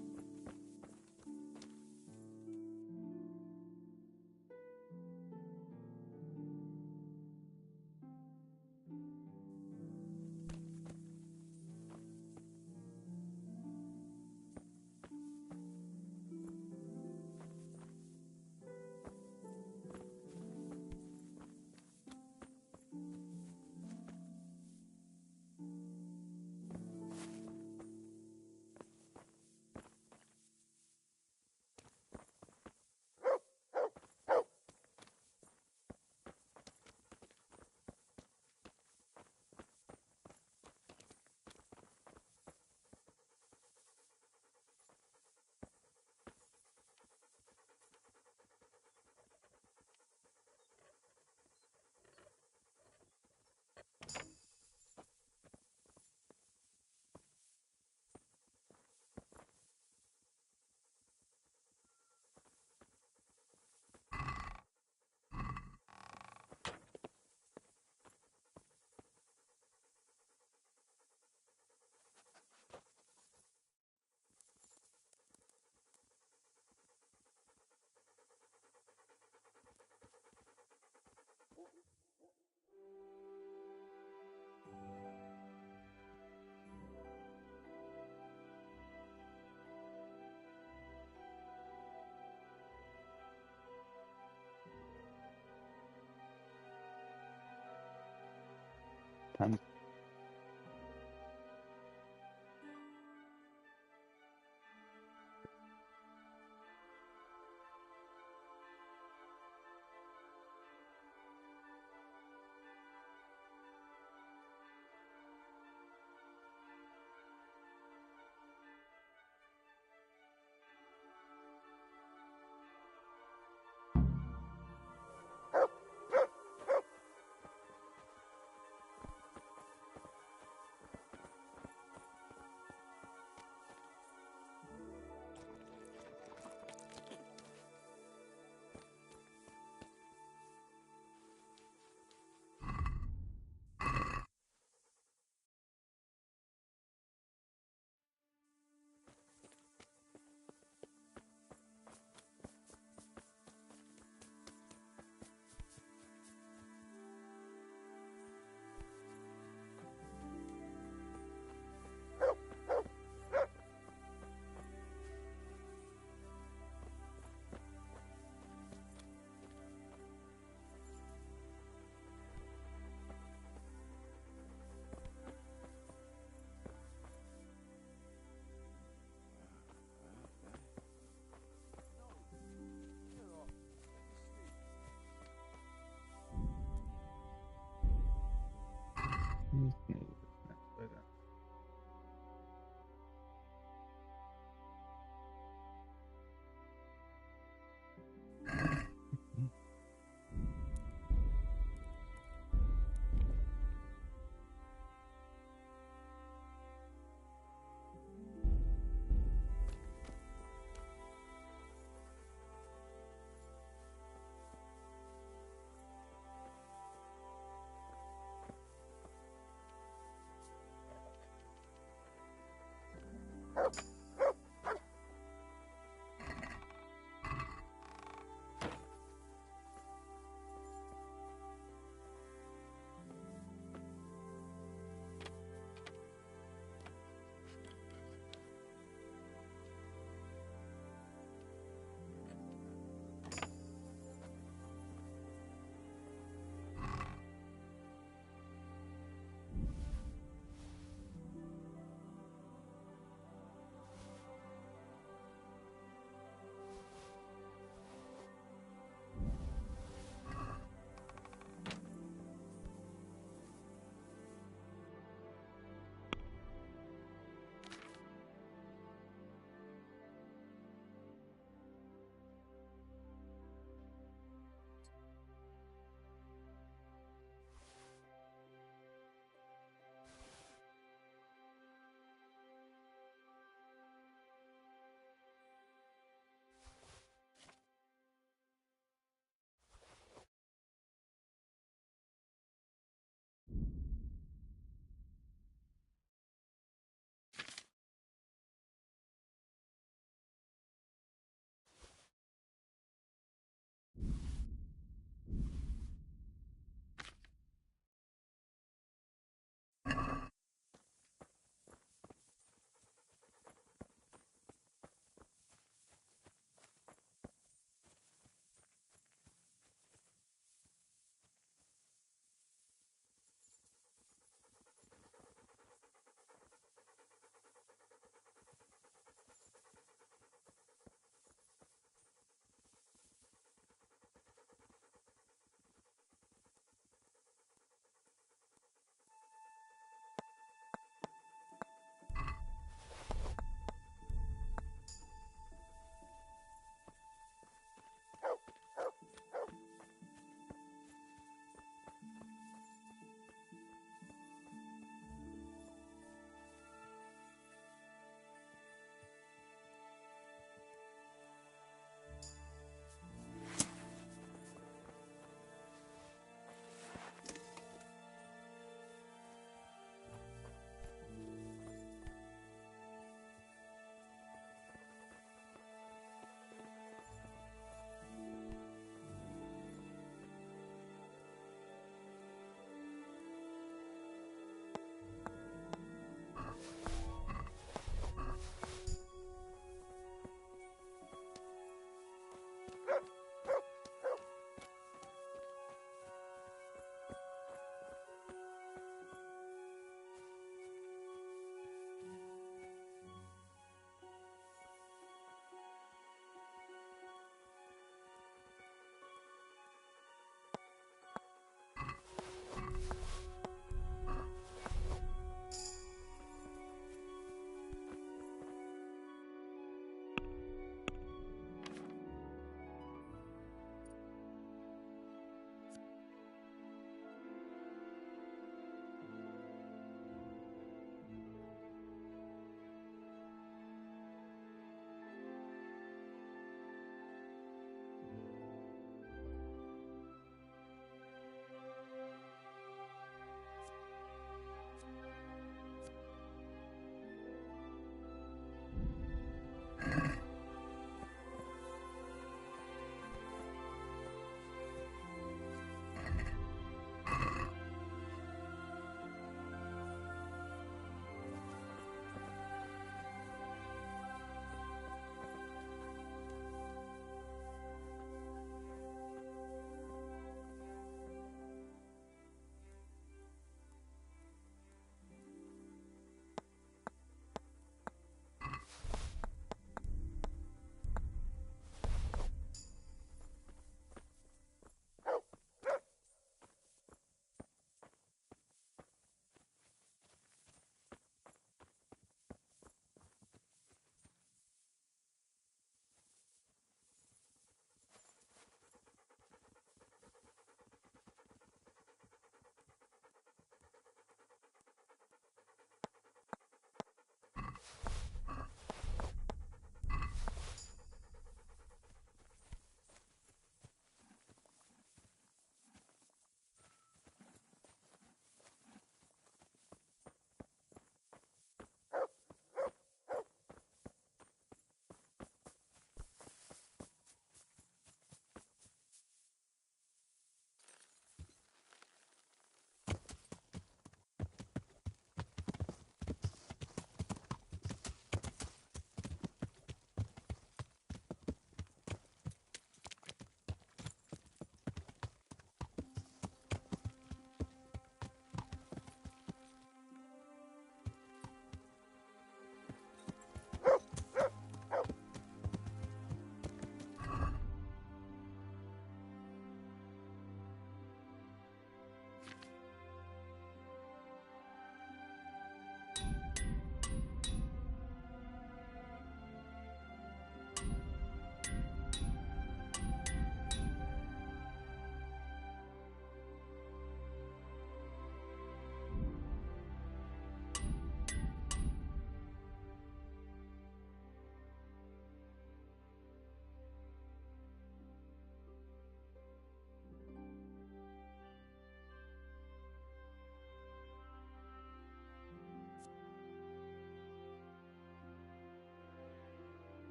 Time's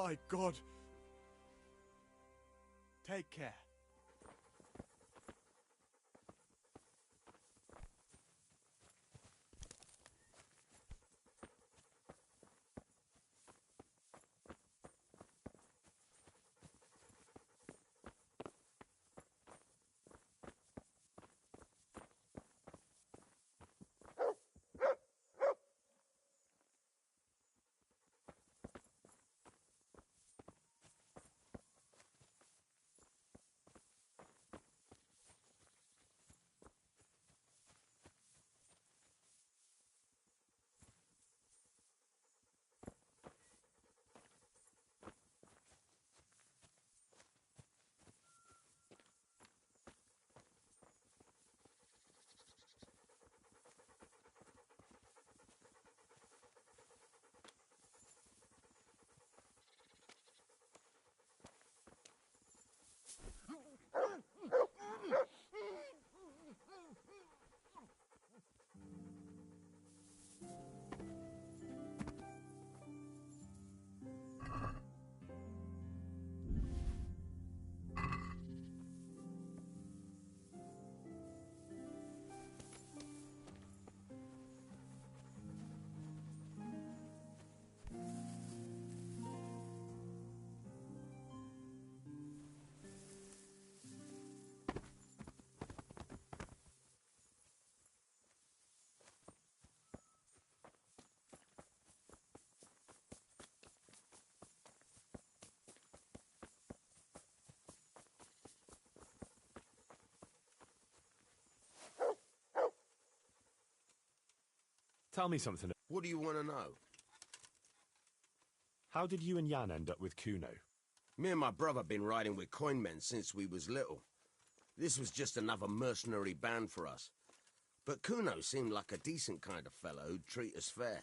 My God. Take care. Tell me something. What do you want to know? How did you and Jan end up with Kuno? Me and my brother been riding with coin men since we was little. This was just another mercenary band for us. But Kuno seemed like a decent kind of fellow who'd treat us fair.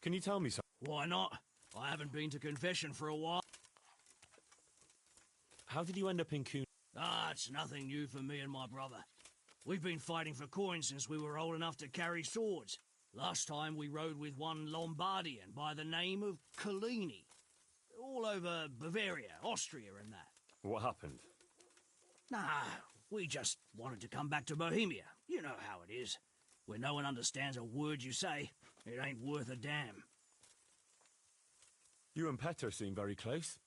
Can you tell me something? Why not? I haven't been to confession for a while. How did you end up in Kuno? Ah, it's nothing new for me and my brother. We've been fighting for coins since we were old enough to carry swords. Last time we rode with one Lombardian by the name of Collini. All over Bavaria, Austria and that. What happened? Nah, we just wanted to come back to Bohemia. You know how it is. Where no one understands a word you say, it ain't worth a damn. You and Petter seem very close.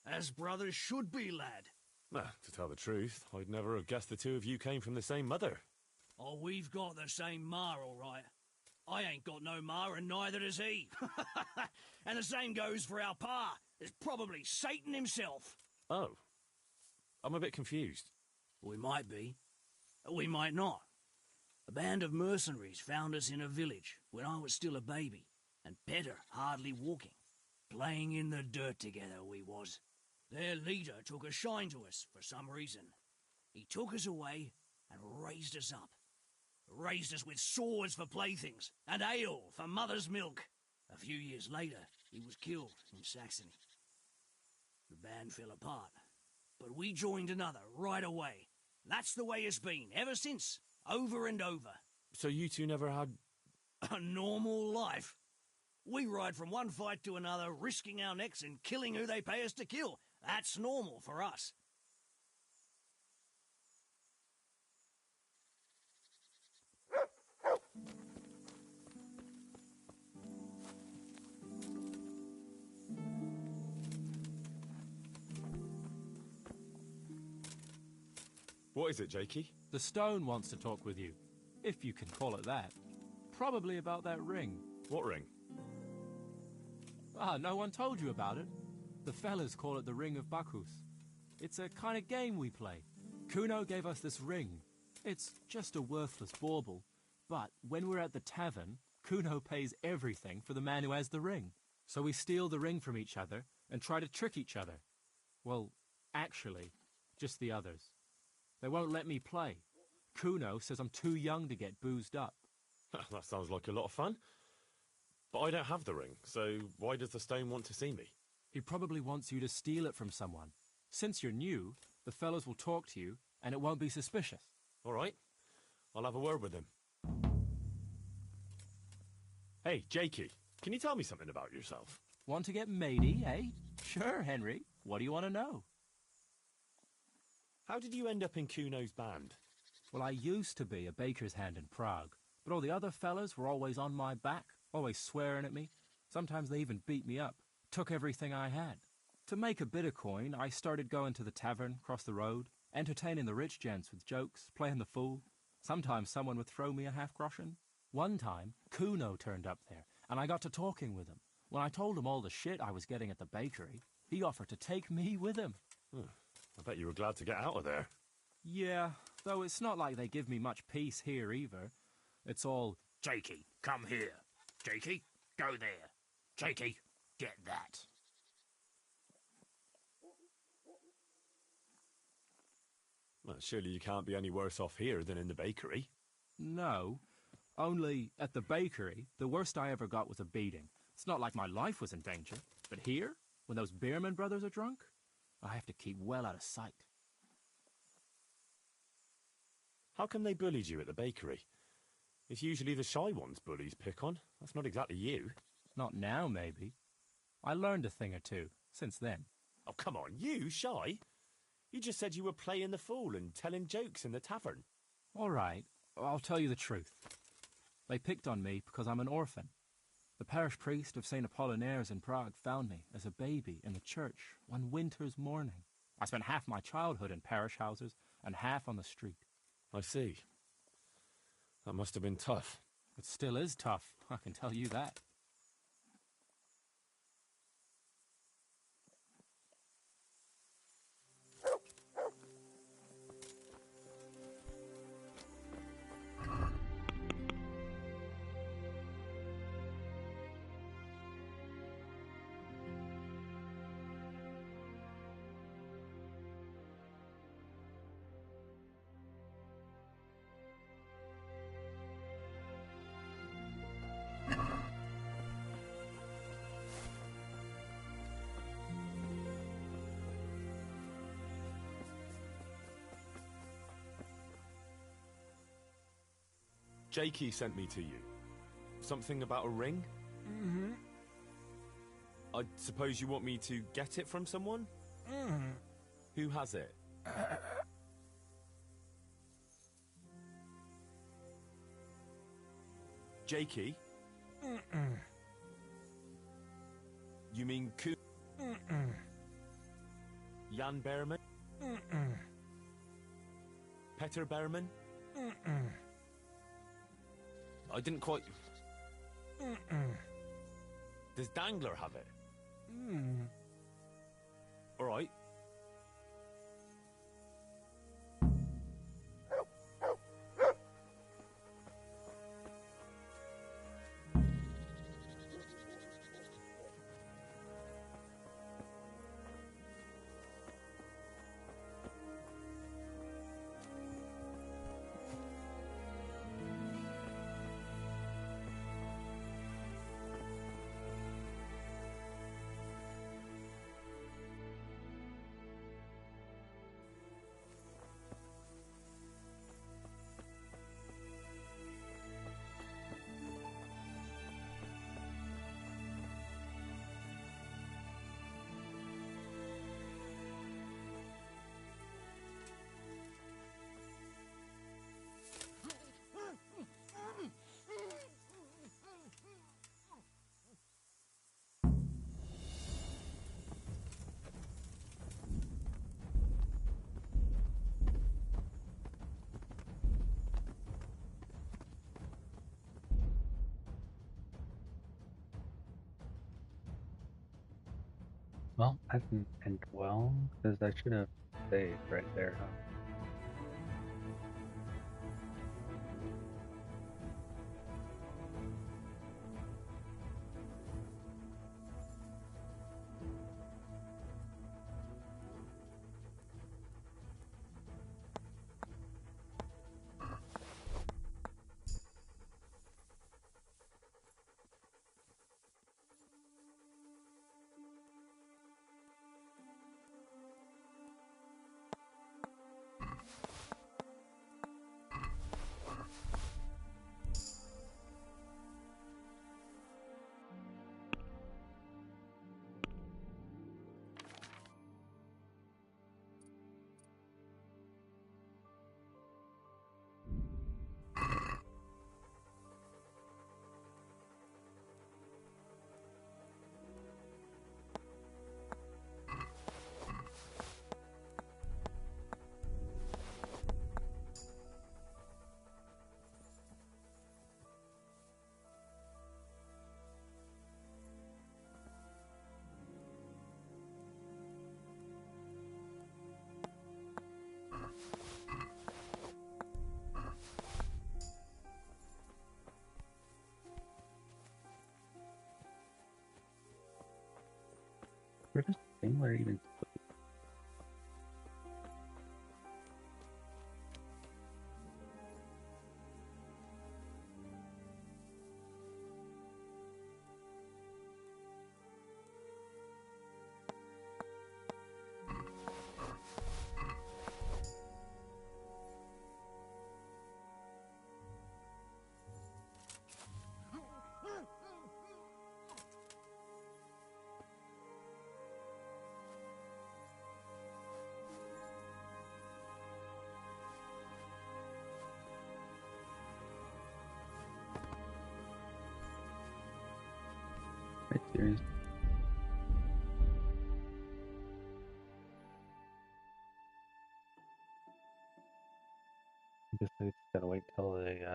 As brothers should be, lad. To tell the truth, I'd never have guessed the two of you came from the same mother. Oh, we've got the same ma, all right. I ain't got no ma, and neither does he. And the same goes for our pa. It's probably Satan himself. Oh. I'm a bit confused. We might be. We might not. A band of mercenaries found us in a village when I was still a baby, and better hardly walking. Playing in the dirt together we was. Their leader took a shine to us for some reason. He took us away and raised us up. Raised us with swords for playthings and ale for mother's milk. A few years later, he was killed in Saxony. The band fell apart, but we joined another right away. That's the way it's been ever since, over and over. So you two never had... a normal life? We ride from one fight to another, risking our necks and killing who they pay us to kill. That's normal for us. What is it, Jakey? The stone wants to talk with you, if you can call it that. Probably about that ring. What ring? Ah, no one told you about it. The fellas call it the Ring of Bacchus. It's a kind of game we play. Kuno gave us this ring. It's just a worthless bauble. But when we're at the tavern, Kuno pays everything for the man who has the ring. So we steal the ring from each other and try to trick each other. Well, actually, just the others. They won't let me play. Kuno says I'm too young to get boozed up. That sounds like a lot of fun. But I don't have the ring, so why does the stone want to see me? He probably wants you to steal it from someone. Since you're new, the fellows will talk to you, and it won't be suspicious. All right. I'll have a word with him. Hey, Jakey, can you tell me something about yourself? Want to get matey, eh? Sure, Henry. What do you want to know? How did you end up in Kuno's band? Well, I used to be a baker's hand in Prague, but all the other fellas were always on my back, always swearing at me. Sometimes they even beat me up, took everything I had. To make a bit of coin, I started going to the tavern across the road, entertaining the rich gents with jokes, playing the fool. Sometimes someone would throw me a half-groschen. One time, Kuno turned up there, and I got to talking with him. When I told him all the shit I was getting at the bakery, he offered to take me with him. I bet you were glad to get out of there. Yeah, though it's not like they give me much peace here either. It's all, Jakey, come here. Jakey, go there. Jakey, get that. Well, surely you can't be any worse off here than in the bakery. no. Only, at the bakery, the worst I ever got was a beating. It's not like my life was in danger. But here, when those Beerman brothers are drunk, I have to keep well out of sight. How come they bullied you at the bakery? It's usually the shy ones bullies pick on. That's not exactly you. Not now, maybe. I learned a thing or two since then. Oh, come on, you shy? You just said you were playing the fool and telling jokes in the tavern. All right, I'll tell you the truth. They picked on me because I'm an orphan. The parish priest of St. Apollinaires in Prague found me as a baby in the church one winter's morning. I spent half my childhood in parish houses and half on the street. I see. That must have been tough. It still is tough, I can tell you that. Jakey sent me to you. Something about a ring? Mm-hmm. I suppose you want me to get it from someone? Mm-hmm. Who has it? Jakey? Mm-mm. You mean Mm-mm. Jan Berman? Mm-mm. Peter Berman? Mm-mm. I didn't quite... Does Dangler have it? All right. Well, that didn't end well, because I should have saved right there, huh? Where does Dangler even sleep? Right, serious. I guess I just gotta wait till they,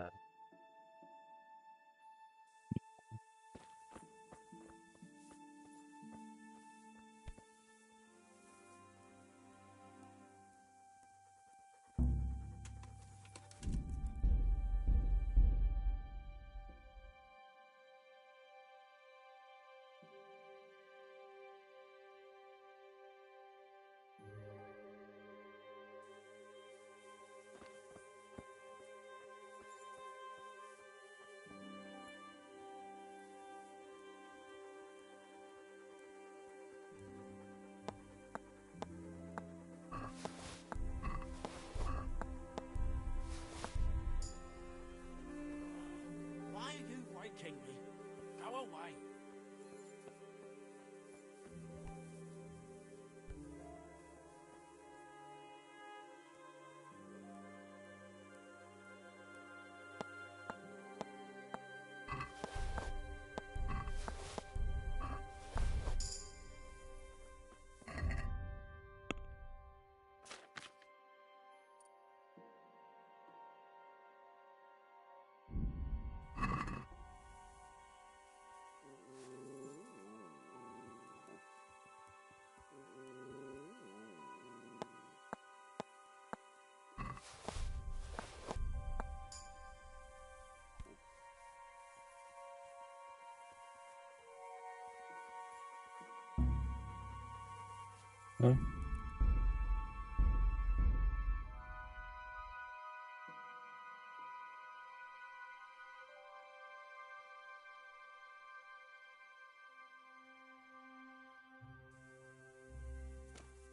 Huh?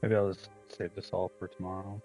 Maybe I'll just save this all for tomorrow.